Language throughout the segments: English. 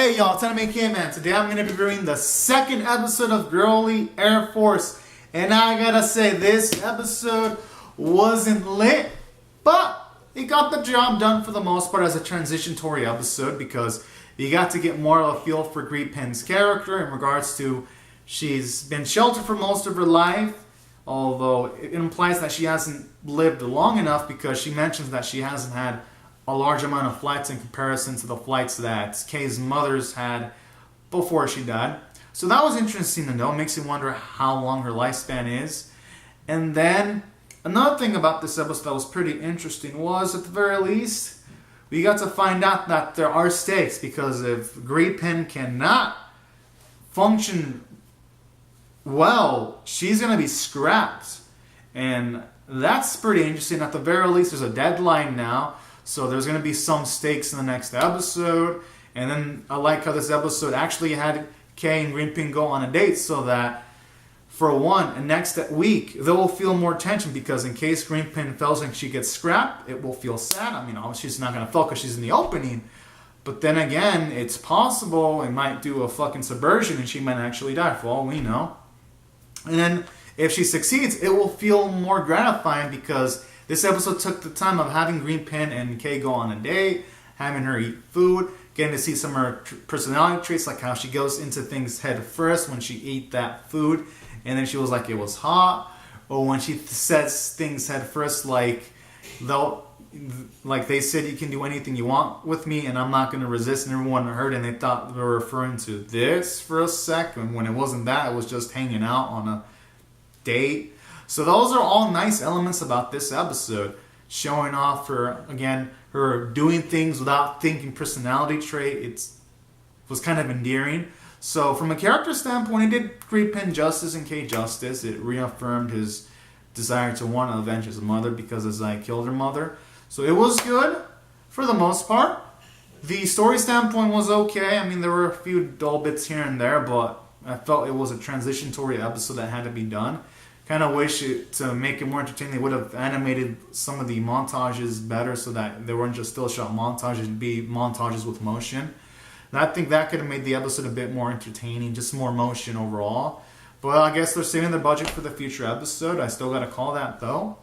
Hey y'all, it's Anime K-Man. Today I'm going to be reviewing the second episode of Girly Air Force. And I gotta say, this episode wasn't lit, but it got the job done for the most part as a transitory episode because you got to get more of a feel for Greet Pen's character in regards to she's been sheltered for most of her life, although it implies that she hasn't lived long enough because she mentions that she hasn't had a large amount of flights in comparison to the flights that Kay's mother's had before she died. So that was interesting to know. It makes you wonder how long her lifespan is. And then another thing about this episode that was pretty interesting was, at the very least, we got to find out that there are stakes, because if Greet Pen cannot function well, she's going to be scrapped. And that's pretty interesting. At the very least, there's a deadline now. So there's going to be some stakes in the next episode. And then I like how this episode actually had Kay and Greet Pen go on a date, so that for one, and next week, they will feel more tension, because in case Greet Pen feels like she gets scrapped, it will feel sad. I mean, obviously she's not going to feel because she's in the opening. But then again, it's possible it might do a fucking subversion and she might actually die, for all we know. And then if she succeeds, it will feel more gratifying, because this episode took the time of having Greet Pen and Kay go on a date, having her eat food, getting to see some of her personality traits, like how she goes into things head first when she ate that food, and then she was like, it was hot, or when she says things head first, like they said, you can do anything you want with me, and I'm not going to resist, and everyone heard, and they thought they were referring to this for a second, when it wasn't that, it was just hanging out on a date. So those are all nice elements about this episode, showing off her, again, her doing things without thinking personality trait. It was kind of endearing. So from a character standpoint, it did Greet Pen justice and Kay justice. It reaffirmed his desire to want to avenge his mother because Azai killed her mother. So it was good for the most part. The story standpoint was okay. I mean, there were a few dull bits here and there, but I felt it was a transitory episode that had to be done. Kind of wish to make it more entertaining, they would have animated some of the montages better, so that they weren't just still shot montages, it'd be montages with motion. And I think that could have made the episode a bit more entertaining, just more motion overall. But I guess they're saving their budget for the future episode. I still gotta call that though.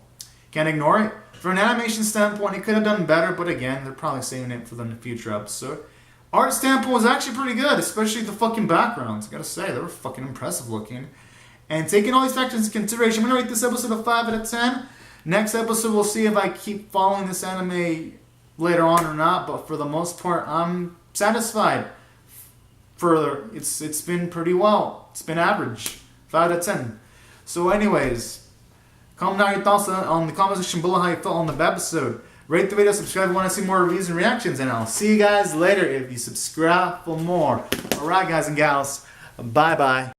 Can't ignore it. From an animation standpoint, it could have done better, but again, they're probably saving it for the future episode. Art standpoint was actually pretty good, especially the fucking backgrounds. I gotta say, they were fucking impressive looking. And taking all these factors into consideration, I'm going to rate this episode a 5 out of 10. Next episode, we'll see if I keep following this anime later on or not. But for the most part, I'm satisfied. It's been pretty well. It's been average. 5 out of 10. So anyways, comment down your thoughts on the comment section below how you felt on the episode. Rate the video, subscribe if you want to see more reviews and reactions. And I'll see you guys later if you subscribe for more. Alright guys and gals, bye-bye.